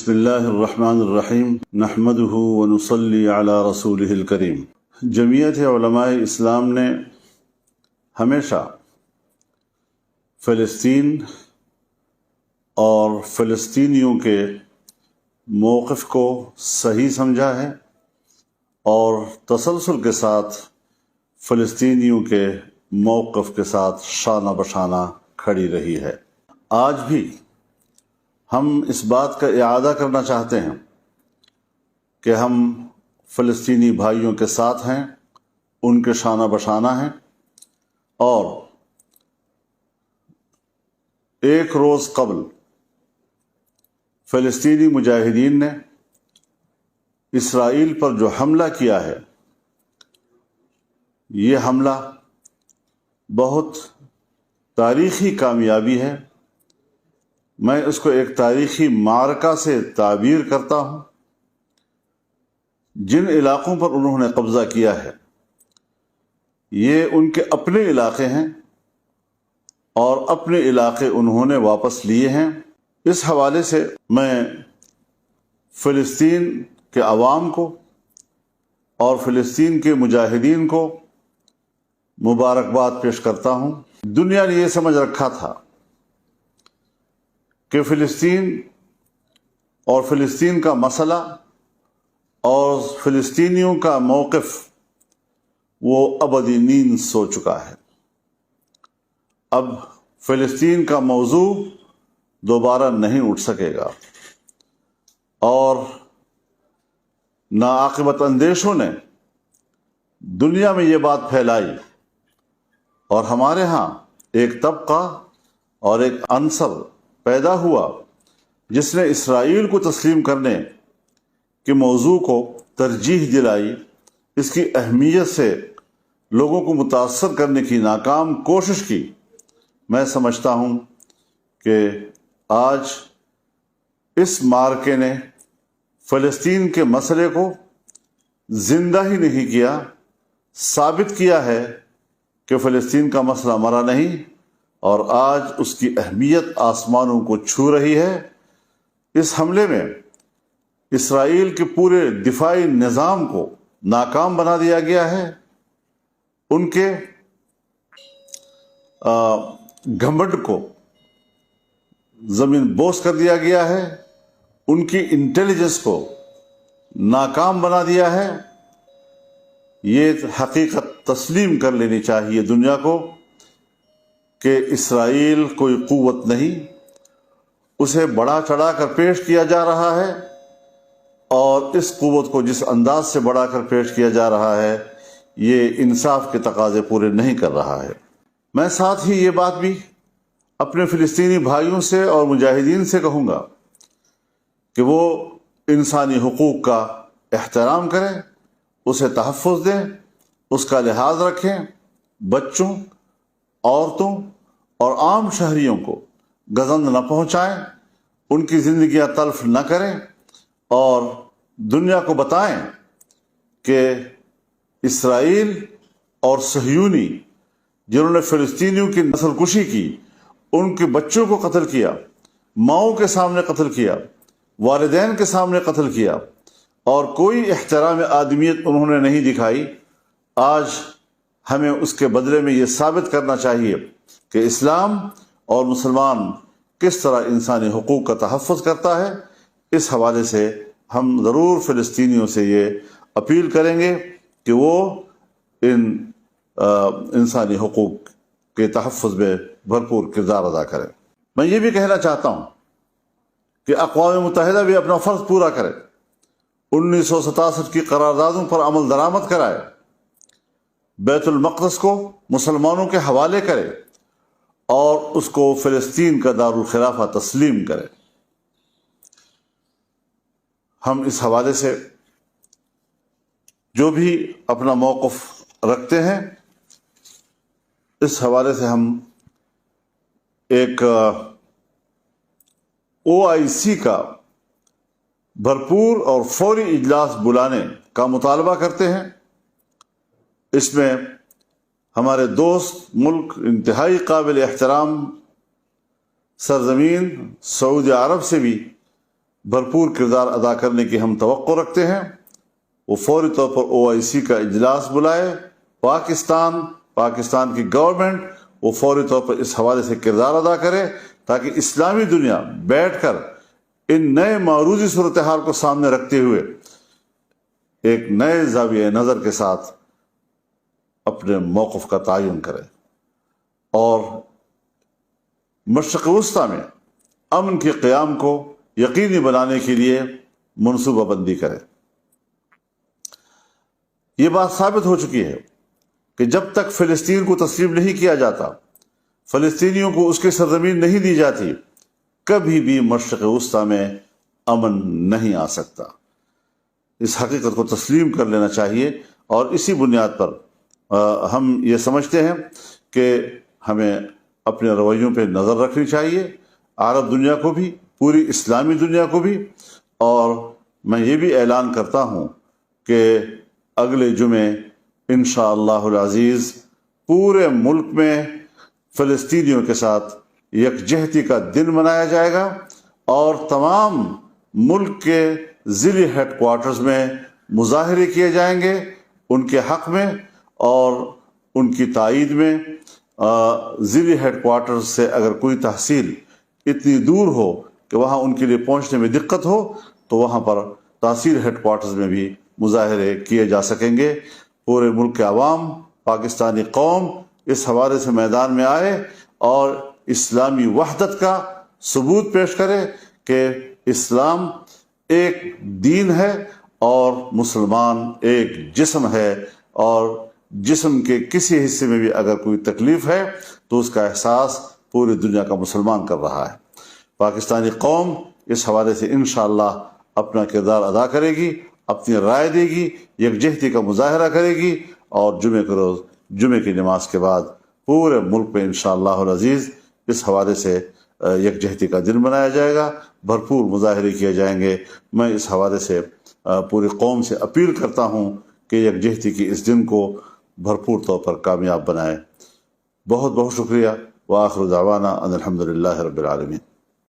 بسم اللہ الرحمن الرحیم نحمدہ ونصلی علی رسولہ الکریم۔ جمعیت علماء اسلام نے ہمیشہ فلسطین اور فلسطینیوں کے موقف کو صحیح سمجھا ہے اور تسلسل کے ساتھ فلسطینیوں کے موقف کے ساتھ شانہ بشانہ کھڑی رہی ہے۔ آج بھی ہم اس بات کا اعادہ کرنا چاہتے ہیں کہ ہم فلسطینی بھائیوں کے ساتھ ہیں، ان کے شانہ بشانہ ہیں، اور ایک روز قبل فلسطینی مجاہدین نے اسرائیل پر جو حملہ کیا ہے، یہ حملہ بہت تاریخی کامیابی ہے۔ میں اس کو ایک تاریخی معرکہ سے تعبیر کرتا ہوں۔ جن علاقوں پر انہوں نے قبضہ کیا ہے، یہ ان کے اپنے علاقے ہیں اور اپنے علاقے انہوں نے واپس لیے ہیں۔ اس حوالے سے میں فلسطین کے عوام کو اور فلسطین کے مجاہدین کو مبارکباد پیش کرتا ہوں۔ دنیا نے یہ سمجھ رکھا تھا کہ فلسطین اور فلسطین کا مسئلہ اور فلسطینیوں کا موقف وہ ابدی نیند سو چکا ہے۔ اب فلسطین کا موضوع دوبارہ نہیں اٹھ سکے گا، اور ناعاقبت اندیشوں نے دنیا میں یہ بات پھیلائی، اور ہمارے ہاں ایک طبقہ اور ایک عنصر پیدا ہوا جس نے اسرائیل کو تسلیم کرنے کے موضوع کو ترجیح دلائی، اس کی اہمیت سے لوگوں کو متاثر کرنے کی ناکام کوشش کی۔ میں سمجھتا ہوں کہ آج اس معرکے نے فلسطین کے مسئلے کو زندہ ہی نہیں کیا، ثابت کیا ہے کہ فلسطین کا مسئلہ مرا نہیں، اور آج اس کی اہمیت آسمانوں کو چھو رہی ہے۔ اس حملے میں اسرائیل کے پورے دفاعی نظام کو ناکام بنا دیا گیا ہے، ان کے گھمنڈ کو زمین بوس کر دیا گیا ہے، ان کی انٹیلیجنس کو ناکام بنا دیا ہے۔ یہ حقیقت تسلیم کر لینی چاہیے دنیا کو کہ اسرائیل کوئی قوت نہیں، اسے بڑا چڑھا کر پیش کیا جا رہا ہے، اور اس قوت کو جس انداز سے بڑھا کر پیش کیا جا رہا ہے، یہ انصاف کے تقاضے پورے نہیں کر رہا ہے۔ میں ساتھ ہی یہ بات بھی اپنے فلسطینی بھائیوں سے اور مجاہدین سے کہوں گا کہ وہ انسانی حقوق کا احترام کریں، اسے تحفظ دیں، اس کا لحاظ رکھیں، بچوں، عورتوں اور عام شہریوں کو گزند نہ پہنچائیں، ان کی زندگیاں تلف نہ کریں، اور دنیا کو بتائیں کہ اسرائیل اور صہیونی جنہوں نے فلسطینیوں کی نسل کشی کی، ان کے بچوں کو قتل کیا، ماؤں کے سامنے قتل کیا، والدین کے سامنے قتل کیا، اور کوئی احترام آدمیت انہوں نے نہیں دکھائی، آج ہمیں اس کے بدلے میں یہ ثابت کرنا چاہیے کہ اسلام اور مسلمان کس طرح انسانی حقوق کا تحفظ کرتا ہے۔ اس حوالے سے ہم ضرور فلسطینیوں سے یہ اپیل کریں گے کہ وہ ان انسانی حقوق کے تحفظ میں بھرپور کردار ادا کریں۔ میں یہ بھی کہنا چاہتا ہوں کہ اقوام متحدہ بھی اپنا فرض پورا کرے، 1967 کی قراردادوں پر عمل درآمد کرائے، بیت المقدس کو مسلمانوں کے حوالے کرے، اور اس کو فلسطین کا دارالخلافہ تسلیم کرے۔ ہم اس حوالے سے جو بھی اپنا موقف رکھتے ہیں، اس حوالے سے ہم ایک OIC کا بھرپور اور فوری اجلاس بلانے کا مطالبہ کرتے ہیں۔ اس میں ہمارے دوست ملک، انتہائی قابل احترام سرزمین سعودی عرب سے بھی بھرپور کردار ادا کرنے کی ہم توقع رکھتے ہیں، وہ فوری طور پر OIC کا اجلاس بلائے، پاکستان کی گورنمنٹ وہ فوری طور پر اس حوالے سے کردار ادا کرے تاکہ اسلامی دنیا بیٹھ کر ان نئے معروضی صورتحال کو سامنے رکھتے ہوئے ایک نئے زاویہ نظر کے ساتھ اپنے موقف کا تعین کرے اور مشرق وسطیٰ میں امن کے قیام کو یقینی بنانے کے لیے منصوبہ بندی کرے۔ یہ بات ثابت ہو چکی ہے کہ جب تک فلسطین کو تسلیم نہیں کیا جاتا، فلسطینیوں کو اس کی سرزمین نہیں دی جاتی، کبھی بھی مشرق وسطیٰ میں امن نہیں آ سکتا۔ اس حقیقت کو تسلیم کر لینا چاہیے اور اسی بنیاد پر ہم یہ سمجھتے ہیں کہ ہمیں اپنے رویوں پہ نظر رکھنی چاہیے، عرب دنیا کو بھی، پوری اسلامی دنیا کو بھی۔ اور میں یہ بھی اعلان کرتا ہوں کہ اگلے جمعے انشاءاللہ العزیز پورے ملک میں فلسطینیوں کے ساتھ یکجہتی کا دن منایا جائے گا اور تمام ملک کے ضلعی ہیڈ کوارٹرز میں مظاہرے کیے جائیں گے ان کے حق میں اور ان کی تائید میں۔ ضلعی ہیڈ کوارٹرز سے اگر کوئی تحصیل اتنی دور ہو کہ وہاں ان کے لیے پہنچنے میں دقت ہو تو وہاں پر تحصیل ہیڈ کوارٹرز میں بھی مظاہرے کیے جا سکیں گے۔ پورے ملک کے عوام، پاکستانی قوم اس حوالے سے میدان میں آئے اور اسلامی وحدت کا ثبوت پیش کرے کہ اسلام ایک دین ہے اور مسلمان ایک جسم ہے، اور جسم کے کسی حصے میں بھی اگر کوئی تکلیف ہے تو اس کا احساس پوری دنیا کا مسلمان کر رہا ہے۔ پاکستانی قوم اس حوالے سے انشاءاللہ اپنا کردار ادا کرے گی، اپنی رائے دے گی، یکجہتی کا مظاہرہ کرے گی، اور جمعے کے روز جمعے کی نماز کے بعد پورے ملک میں انشاءاللہ العزیز اس حوالے سے یکجہتی کا دن منایا جائے گا، بھرپور مظاہرے کیے جائیں گے۔ میں اس حوالے سے پوری قوم سے اپیل کرتا ہوں کہ یکجہتی کی اس دن کو بھرپور طور پر کامیاب بنائیں۔ بہت بہت شکریہ۔ وآخر دعوانا ان الحمدللہ رب العالمین۔